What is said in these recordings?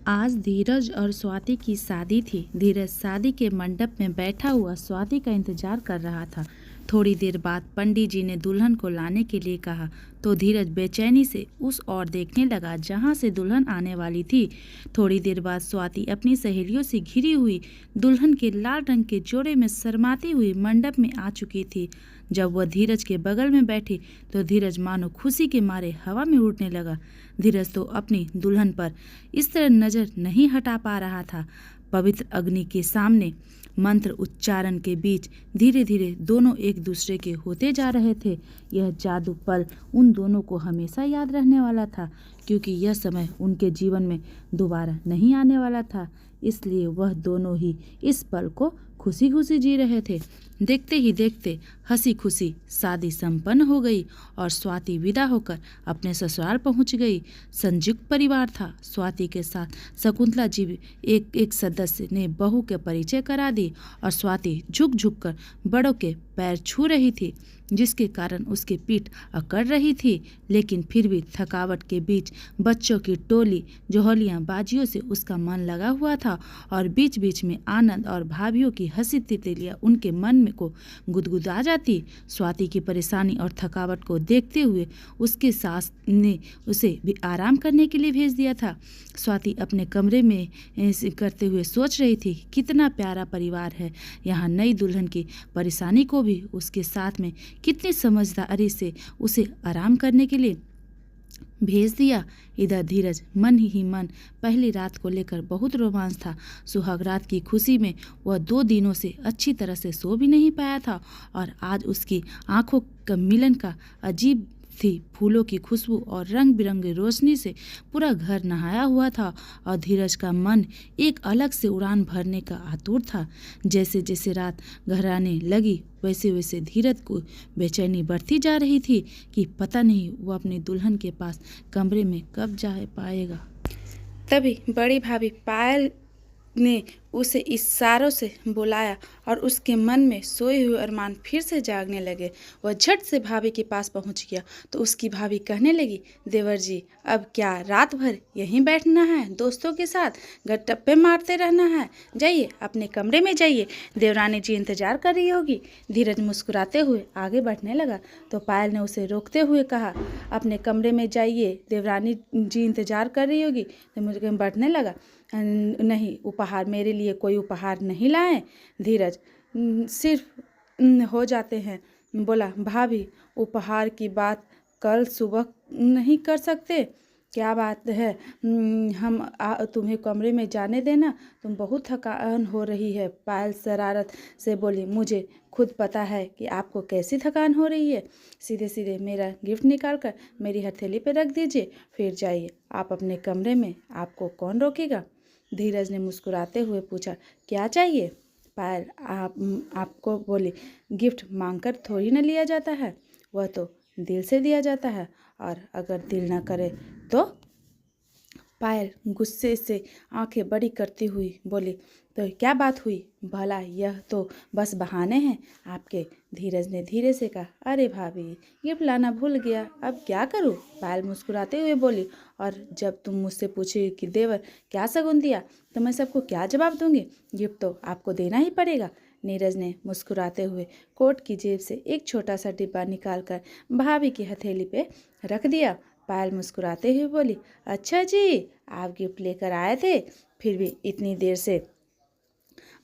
आज धीरज और स्वाति की शादी थी। धीरज शादी के मंडप में बैठा हुआ स्वाति का इंतजार कर रहा था। थोड़ी देर बाद पंडित जी ने दुल्हन को लाने के लिए कहा तो धीरज बेचैनी से उस ओर देखने लगा जहां से दुल्हन आने वाली थी। थोड़ी देर बाद स्वाति अपनी सहेलियों से घिरी हुई दुल्हन के लाल रंग के जोड़े में शर्माती हुई मंडप में आ चुकी थी। जब वह धीरज के बगल में बैठी तो धीरज मानो खुशी के मारे हवा में उड़ने लगा। धीरज तो अपनी दुल्हन पर इस तरह नजर नहीं हटा पा रहा था। पवित्र अग्नि के सामने मंत्र उच्चारण के बीच धीरे धीरे दोनों एक दूसरे के होते जा रहे थे। यह जादू पल उन दोनों को हमेशा याद रहने वाला था, क्योंकि यह समय उनके जीवन में दोबारा नहीं आने वाला था। इसलिए वह दोनों ही इस पल को खुशी खुशी जी रहे थे। देखते ही देखते हंसी खुशी शादी संपन्न हो गई और स्वाति विदा होकर अपने ससुराल पहुंच गई। संयुक्त परिवार था। स्वाति के साथ शकुंतला जी भी एक एक सदस्य ने बहू के परिचय करा दी और स्वाति झुक झुक कर बड़ों के पैर छू रही थी, जिसके कारण उसकी पीठ अकड़ रही थी। लेकिन फिर भी थकावट के बीच बच्चों की टोली जोहलियां बाजियों से उसका मन लगा हुआ था और बीच बीच में आनंद और भाभीियों की हंसी तितलियां उनके मन में को गुदगुदा जाती। स्वाति की परेशानी और थकावट को देखते हुए उसके सास ने उसे भी आराम करने के लिए भेज दिया था। स्वाति अपने कमरे में ऐसे करते हुए सोच रही थी, कितना प्यारा परिवार है यहाँ। नई दुल्हन की परेशानी को भी उसके साथ में कितनी समझदारी से उसे आराम करने के लिए भेज दिया। इधर धीरज मन ही मन पहली रात को लेकर बहुत रोमांच था। सुहाग रात की खुशी में वह 2 दिनों से अच्छी तरह से सो भी नहीं पाया था और आज उसकी आंखों का मिलन का अजीब थी। फूलों की खुशबू और रंग बिरंगी रोशनी से पूरा घर नहाया हुआ था और धीरज का मन एक अलग से उड़ान भरने का आतुर था। जैसे जैसे रात गहराने लगी वैसे वैसे धीरज को बेचैनी बढ़ती जा रही थी कि पता नहीं वो अपनी दुल्हन के पास कमरे में कब जा पाएगा। तभी बड़ी भाभी पायल ने उसे इशारों से बुलाया और उसके मन में सोए हुए अरमान फिर से जागने लगे। वह झट से भाभी के पास पहुंच गया तो उसकी भाभी कहने लगी, देवर जी अब क्या रात भर यहीं बैठना है, दोस्तों के साथ गट्टप्पे मारते रहना है? जाइए अपने कमरे में जाइए, देवरानी जी इंतजार कर रही होगी। धीरज मुस्कुराते हुए आगे बढ़ने लगा तो पायल ने उसे रोकते हुए कहा, अपने कमरे में जाइए, देवरानी जी इंतजार कर रही होगी। तो मुझे बढ़ने लगा, नहीं उपहार मेरे लिए कोई उपहार नहीं लाए। धीरज सिर्फ हो जाते हैं। बोला, भाभी उपहार की बात कल सुबह नहीं कर सकते? क्या बात है? तुम्हें कमरे में जाने देना, तुम बहुत थकान हो रही है। पायल शरारत से बोली, मुझे खुद पता है कि आपको कैसी थकान हो रही है। सीधे सीधे मेरा गिफ्ट निकाल कर मेरी हथेली पे रख दीजिए, फिर जाइए आप अपने कमरे में, आपको कौन रोकेगा? धीरज ने मुस्कुराते हुए पूछा, क्या चाहिए? पायल आपको बोली, गिफ्ट मांगकर थोड़ी न लिया जाता है, वह तो दिल से दिया जाता है, और अगर दिल ना करे तो? पायल गुस्से से आंखें बड़ी करती हुई बोली, तो क्या बात हुई भला? यह तो बस बहाने हैं आपके। धीरज ने धीरे से कहा, अरे भाभी गिफ्ट लाना भूल गया, अब क्या करूं? पायल मुस्कुराते हुए बोली, और जब तुम मुझसे पूछे कि देवर क्या शगुन दिया तो मैं सबको क्या जवाब दूंगी? गिफ्ट तो आपको देना ही पड़ेगा। नीरज ने मुस्कुराते हुए कोट की जेब से एक छोटा सा डिब्बा निकालकर भाभी की हथेली पे रख दिया। पायल मुस्कुराते हुए बोली, अच्छा जी आप गिफ्ट लेकर आए थे, फिर भी इतनी देर से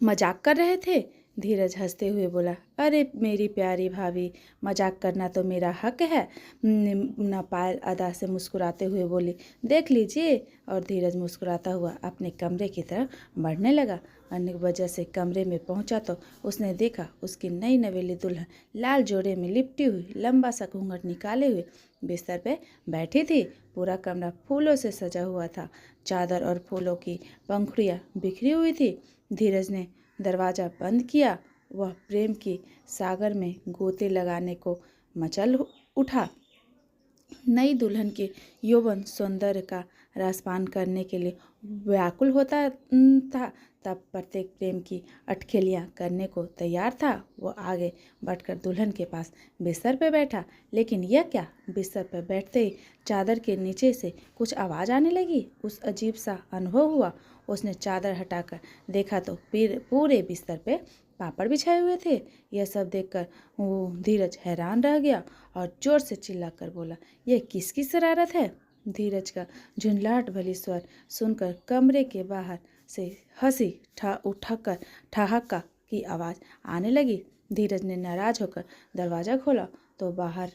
मजाक कर रहे थे? धीरज हंसते हुए बोला, अरे मेरी प्यारी भाभी, मजाक करना तो मेरा हक है न। पायल अदा से मुस्कुराते हुए बोली, देख लीजिए। और धीरज मुस्कुराता हुआ अपने कमरे की तरफ बढ़ने लगा। अन्य वजह से कमरे में पहुंचा तो उसने देखा उसकी नई नवेली दुल्हन लाल जोड़े में लिपटी हुई लंबा सा घूंघट निकाले हुए बिस्तर पे बैठी थी। पूरा कमरा फूलों से सजा हुआ था। चादर और फूलों की पंखुड़ियाँ बिखरी हुई थी। धीरज ने दरवाज़ा बंद किया। वह प्रेम की सागर में गोते लगाने को मचल उठा। नई दुल्हन के यौवन सौंदर्य का रसपान करने के लिए व्याकुल होता था, तब प्रत्येक प्रेम की अटखेलियाँ करने को तैयार था। वो आगे बढ़कर दुल्हन के पास बिस्तर पर बैठा, लेकिन यह क्या, बिस्तर पर बैठते ही चादर के नीचे से कुछ आवाज़ आने लगी। उस अजीब सा अनुभव हुआ। उसने चादर हटाकर देखा तो पूरे बिस्तर पे पापड़ बिछाए हुए थे। यह सब देखकर वो धीरज हैरान रह गया और जोर से चिल्लाकर बोला, यह किसकी शरारत है? धीरज का झुंझलाहट भरी स्वर सुनकर कमरे के बाहर से हंसी उठाकर ठहाका की आवाज़ आने लगी। धीरज ने नाराज होकर दरवाज़ा खोला तो बाहर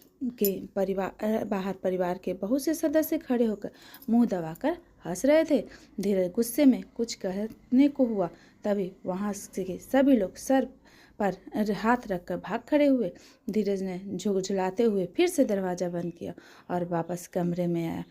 परिवार के बहुत से सदस्य खड़े होकर मुंह दबाकर हंस रहे थे। धीरज गुस्से में कुछ कहने को हुआ, तभी वहां से सभी लोग सर पर हाथ रखकर भाग खड़े हुए। धीरज ने झुलझुलाते हुए फिर से दरवाज़ा बंद किया और वापस कमरे में आया।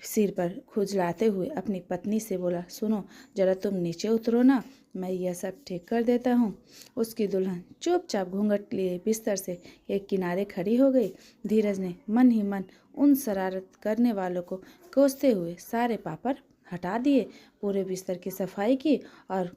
सिर पर खुजलाते हुए अपनी पत्नी से बोला, सुनो जरा तुम नीचे उतरो ना, मैं यह सब ठीक कर देता हूँ। उसकी दुल्हन चुपचाप घूंघट लिए बिस्तर से एक किनारे खड़ी हो गई। धीरज ने मन ही मन उन शरारत करने वालों को कोसते हुए सारे पापड़ हटा दिए, पूरे बिस्तर की सफाई की और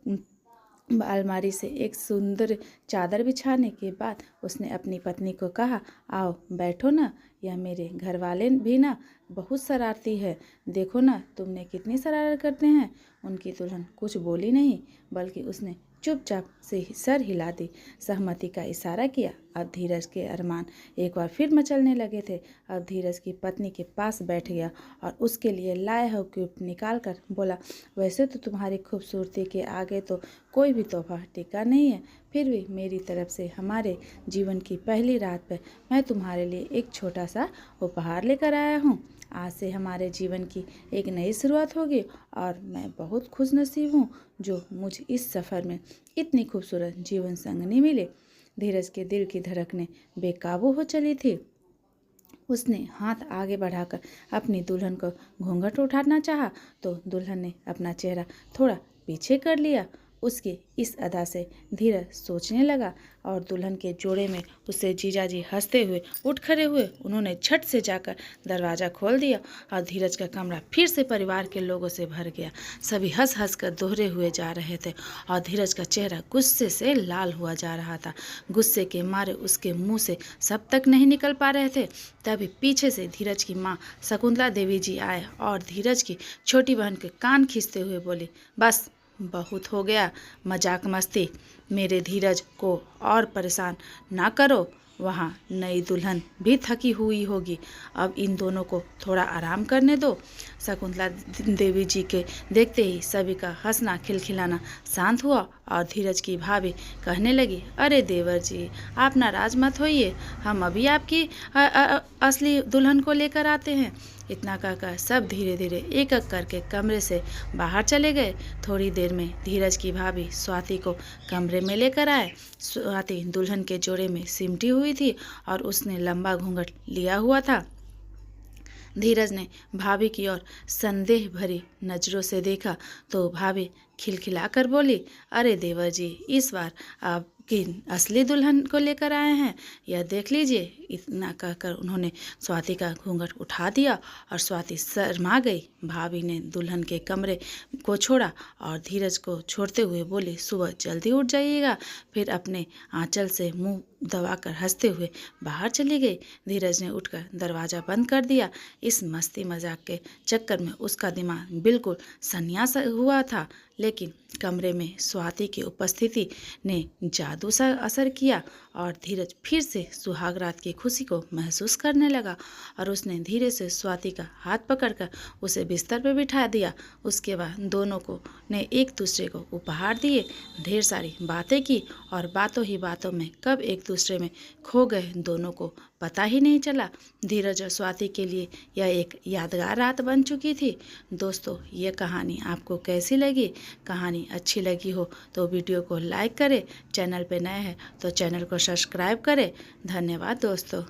अलमारी से एक सुंदर चादर बिछाने के बाद उसने अपनी पत्नी को कहा, आओ बैठो ना, यह मेरे घर वाले भी ना बहुत शरारती है, देखो ना तुमने कितनी शरारत करते हैं। उनकी दुल्हन कुछ बोली नहीं, बल्कि उसने चुपचाप से सर हिला दी, सहमति का इशारा किया। अब धीरज के अरमान एक बार फिर मचलने लगे थे। अब धीरज की पत्नी के पास बैठ गया और उसके लिए लाया हुआ गिफ्ट निकाल कर बोला, वैसे तो तुम्हारी खूबसूरती के आगे तो कोई भी तोहफा टिका नहीं है, फिर भी मेरी तरफ से हमारे जीवन की पहली रात पर मैं तुम्हारे लिए एक छोटा सा उपहार लेकर आया हूँ। आज से हमारे जीवन की एक नई शुरुआत होगी और मैं बहुत खुशनसीब हूँ जो मुझे इस सफ़र में इतनी खूबसूरत जीवन संगनी मिले। धीरज के दिल की धड़कनें बेकाबू हो चली थी। उसने हाथ आगे बढ़ाकर अपनी दुल्हन को घूंघट उठाना चाहा तो दुल्हन ने अपना चेहरा थोड़ा पीछे कर लिया। उसकी इस अदा से धीरज सोचने लगा और दुल्हन के जोड़े में उसे जीजाजी हंसते हुए उठ खड़े हुए। उन्होंने झट से जाकर दरवाज़ा खोल दिया और धीरज का कमरा फिर से परिवार के लोगों से भर गया। सभी हंस हंस कर दोहरे हुए जा रहे थे और धीरज का चेहरा गुस्से से लाल हुआ जा रहा था। गुस्से के मारे उसके मुंह से सब तक नहीं निकल पा रहे थे। तभी पीछे से धीरज की माँ शकुंतला देवी जी आए और धीरज की छोटी बहन के कान खींचते हुए बोली, बस बहुत हो गया मजाक मस्ती, मेरे धीरज को और परेशान ना करो। वहाँ नई दुल्हन भी थकी हुई होगी, अब इन दोनों को थोड़ा आराम करने दो। शकुंतला देवी जी के देखते ही सभी का हंसना खिलखिलाना शांत हुआ और धीरज की भाभी कहने लगी, अरे देवर जी आप नाराज मत होइए, हम अभी आपकी असली दुल्हन को लेकर आते हैं। इतना कहकर सब धीरे धीरे एक एक करके कमरे से बाहर चले गए। थोड़ी देर में धीरज की भाभी स्वाति को कमरे में लेकर आए। स्वाति दुल्हन के जोड़े में सिमटी हुई थी और उसने लंबा घूंघट लिया हुआ था। धीरज ने भाभी की ओर संदेह भरी नज़रों से देखा तो भाभी खिलखिलाकर बोली, अरे देवर जी इस बार आप कि असली दुल्हन को लेकर आए हैं, यह देख लीजिए। इतना कहकर उन्होंने स्वाति का घूंघट उठा दिया और स्वाति शर्मा गई। भाभी ने दुल्हन के कमरे को छोड़ा और धीरज को छोड़ते हुए बोली, सुबह जल्दी उठ जाइएगा। फिर अपने आंचल से मुंह दबाकर हंसते हुए बाहर चली गई। धीरज ने उठकर दरवाज़ा बंद कर दिया। इस मस्ती मजाक के चक्कर में उसका दिमाग बिल्कुल सन्यास हुआ था, लेकिन कमरे में स्वाति की उपस्थिति ने जादू सा असर किया और धीरज फिर से सुहाग रात की खुशी को महसूस करने लगा और उसने धीरे से स्वाति का हाथ पकड़कर उसे बिस्तर पर बिठा दिया। उसके बाद दोनों को ने एक दूसरे को उपहार दिए, ढेर सारी बातें की और बातों ही बातों में कब एक दूसरे में खो गए दोनों को पता ही नहीं चला। धीरज और स्वाति के लिए यह एक यादगार रात बन चुकी थी। दोस्तों ये कहानी आपको कैसी लगी? कहानी अच्छी लगी हो तो वीडियो को लाइक करें, चैनल पे नए हैं तो चैनल को सब्सक्राइब करें। धन्यवाद दोस्तों।